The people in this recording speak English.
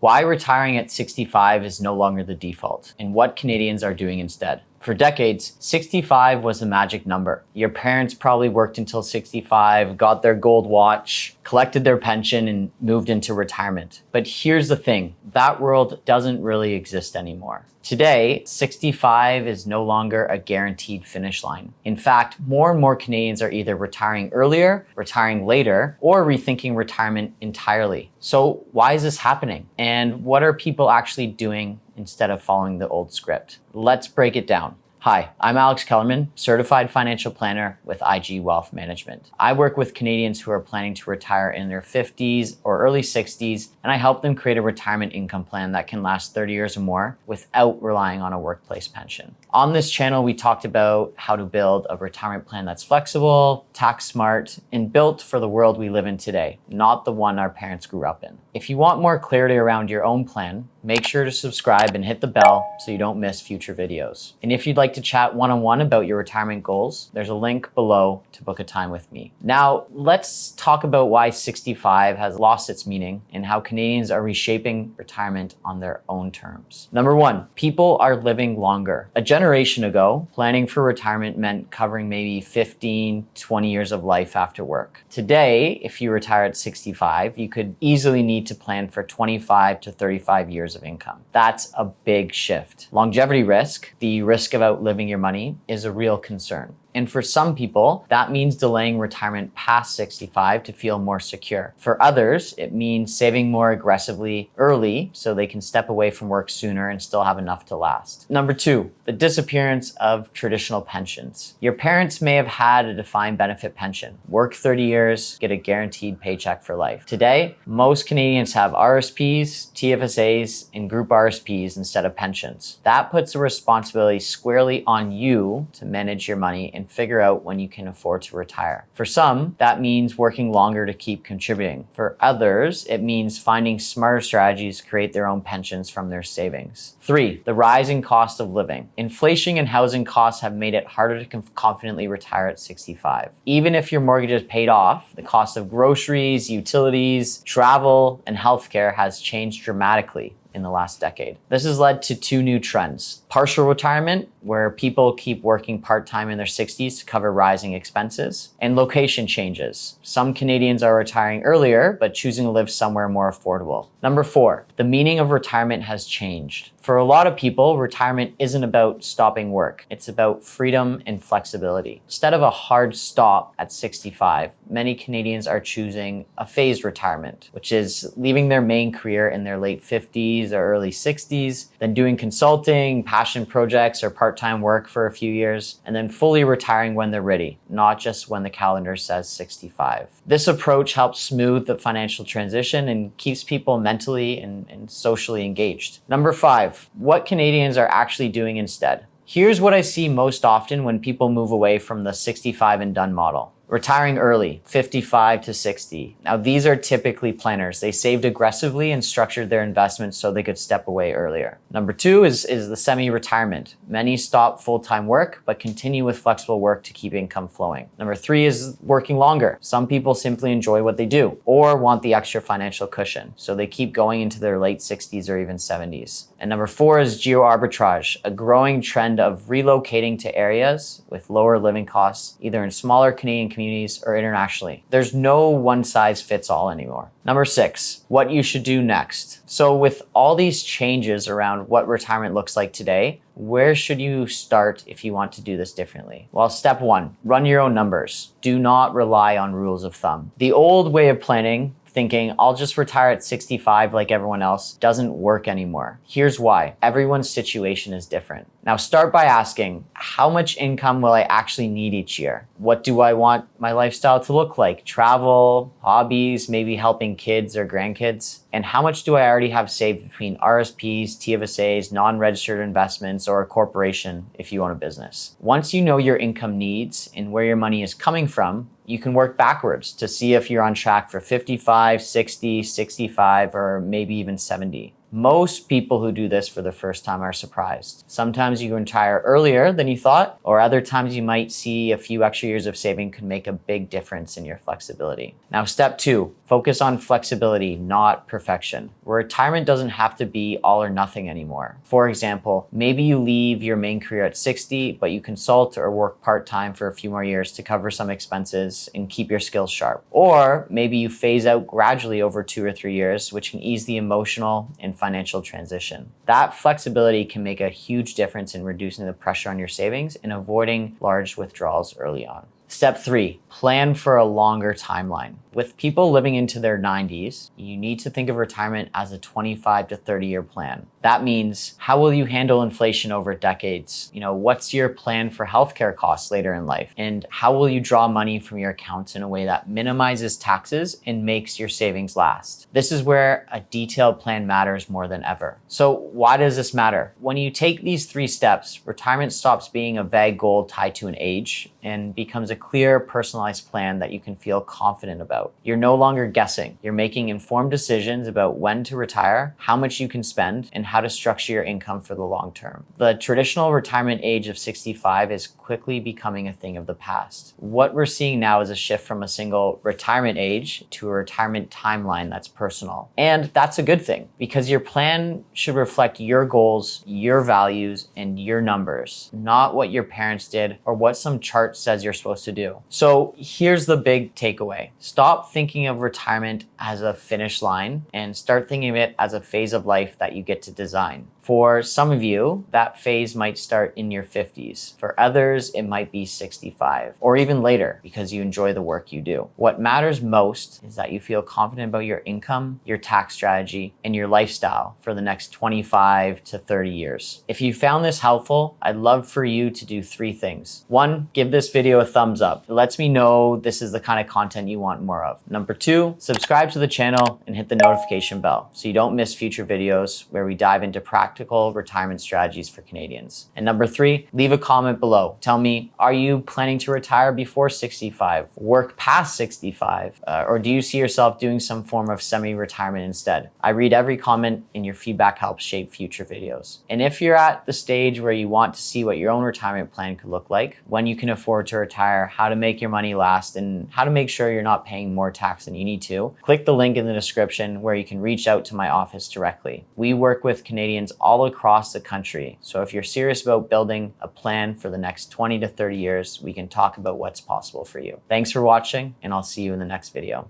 Why retiring at 65 is no longer the default, and what Canadians are doing instead. For decades, 65 was the magic number. Your parents probably worked until 65, got their gold watch, collected their pension, and moved into retirement. But here's the thing, that world doesn't really exist anymore. Today, 65 is no longer a guaranteed finish line. In fact, more and more Canadians are either retiring earlier, retiring later, or rethinking retirement entirely. So why is this happening? And what are people actually doing instead of following the old script? Let's break it down. Hi, I'm Alex Kellerman, certified financial planner with IG Wealth Management. I work with Canadians who are planning to retire in their 50s or early 60s, and I help them create a retirement income plan that can last 30 years or more without relying on a workplace pension. On this channel, we talked about how to build a retirement plan that's flexible, tax smart, and built for the world we live in today, not the one our parents grew up in. If you want more clarity around your own plan, make sure to subscribe and hit the bell so you don't miss future videos. And if you'd like to chat one-on-one about your retirement goals, there's a link below to book a time with me. Now, let's talk about why 65 has lost its meaning and how Canadians are reshaping retirement on their own terms. Number one, people are living longer. A generation ago, planning for retirement meant covering maybe 15, 20 years of life after work. Today, if you retire at 65, you could easily need to plan for 25 to 35 years of income. That's a big shift. Longevity risk, the risk of outliving your money, is a real concern. And for some people, that means delaying retirement past 65 to feel more secure. For others, it means saving more aggressively early so they can step away from work sooner and still have enough to last. Number two, the disappearance of traditional pensions. Your parents may have had a defined benefit pension. Work 30 years, get a guaranteed paycheck for life. Today, most Canadians have RSPs, TFSAs, and group RSPs instead of pensions. That puts the responsibility squarely on you to manage your money and figure out when you can afford to retire. For some, that means working longer to keep contributing. For others, it means finding smarter strategies to create their own pensions from their savings. Three, the rising cost of living. Inflation and housing costs have made it harder to confidently retire at 65. Even if your mortgage is paid off, the cost of groceries, utilities, travel, and healthcare has changed dramatically in the last decade. This has led to two new trends. Partial retirement, where people keep working part-time in their 60s to cover rising expenses, and location changes. Some Canadians are retiring earlier, but choosing to live somewhere more affordable. Number four, the meaning of retirement has changed. For a lot of people, retirement isn't about stopping work. It's about freedom and flexibility. Instead of a hard stop at 65, many Canadians are choosing a phased retirement, which is leaving their main career in their late 50s or early 60s, then doing consulting, passion projects, or part-time work for a few years, and then fully retiring when they're ready, not just when the calendar says 65. This approach helps smooth the financial transition and keeps people mentally and socially engaged. Number five, what Canadians are actually doing instead. Here's what I see most often when people move away from the 65 and done model. Retiring early, 55 to 60. Now, these are typically planners. They saved aggressively and structured their investments so they could step away earlier. Number two is the semi-retirement. Many stop full-time work, but continue with flexible work to keep income flowing. Number three is working longer. Some people simply enjoy what they do or want the extra financial cushion, so they keep going into their late 60s or even 70s. And number four is geo-arbitrage, a growing trend of relocating to areas with lower living costs, either in smaller Canadian communities or internationally. There's no one size fits all anymore. Number six, what you should do next. So with all these changes around what retirement looks like today, where should you start if you want to do this differently? Well, step one, run your own numbers. Do not rely on rules of thumb. The old way of planning, thinking I'll just retire at 65 like everyone else, doesn't work anymore. Here's why. Everyone's situation is different. Now start by asking, how much income will I actually need each year? What do I want my lifestyle to look like? Travel, hobbies, maybe helping kids or grandkids? And how much do I already have saved between RSPs, TFSAs, non-registered investments, or a corporation if you own a business? Once you know your income needs and where your money is coming from, you can work backwards to see if you're on track for 55, 60, 65, or maybe even 70. Most people who do this for the first time are surprised. Sometimes you retire earlier than you thought, or other times you might see a few extra years of saving could make a big difference in your flexibility. Now, step 2, focus on flexibility, not perfection. Retirement doesn't have to be all or nothing anymore. For example, maybe you leave your main career at 60, but you consult or work part-time for a few more years to cover some expenses and keep your skills sharp. Or maybe you phase out gradually over 2 or 3 years, which can ease the emotional and financial transition. That flexibility can make a huge difference in reducing the pressure on your savings and avoiding large withdrawals early on. Step 3, plan for a longer timeline. With people living into their 90s, you need to think of retirement as a 25 to 30-year plan. That means, how will you handle inflation over decades? What's your plan for healthcare costs later in life? And how will you draw money from your accounts in a way that minimizes taxes and makes your savings last? This is where a detailed plan matters more than ever. So why does this matter? When you take these 3 steps, retirement stops being a vague goal tied to an age and becomes a clear, personalized plan that you can feel confident about. You're no longer guessing. You're making informed decisions about when to retire, how much you can spend, and how to structure your income for the long term. The traditional retirement age of 65 is quickly becoming a thing of the past. What we're seeing now is a shift from a single retirement age to a retirement timeline that's personal. And that's a good thing, because your plan should reflect your goals, your values, and your numbers, not what your parents did or what some chart says you're supposed to do. So here's the big takeaway. Stop thinking of retirement as a finish line and start thinking of it as a phase of life that you get to design. For some of you, that phase might start in your 50s. For others, it might be 65 or even later because you enjoy the work you do. What matters most is that you feel confident about your income, your tax strategy, and your lifestyle for the next 25 to 30 years. If you found this helpful, I'd love for you to do 3 things. 1, give this video a thumbs up. It lets me know this is the kind of content you want more of. Number 2, subscribe to the channel and hit the notification bell so you don't miss future videos where we dive into practical retirement strategies for Canadians. And number 3, leave a comment below. Tell me, are you planning to retire before 65, work past 65, or do you see yourself doing some form of semi-retirement instead? I read every comment and your feedback helps shape future videos. And if you're at the stage where you want to see what your own retirement plan could look like, when you can afford to retire, how to make your money last, and how to make sure you're not paying more tax than you need to, click the link in the description where you can reach out to my office directly. We work with Canadians all across the country. So if you're serious about building a plan for the next 20 to 30 years, we can talk about what's possible for you. Thanks for watching, and I'll see you in the next video.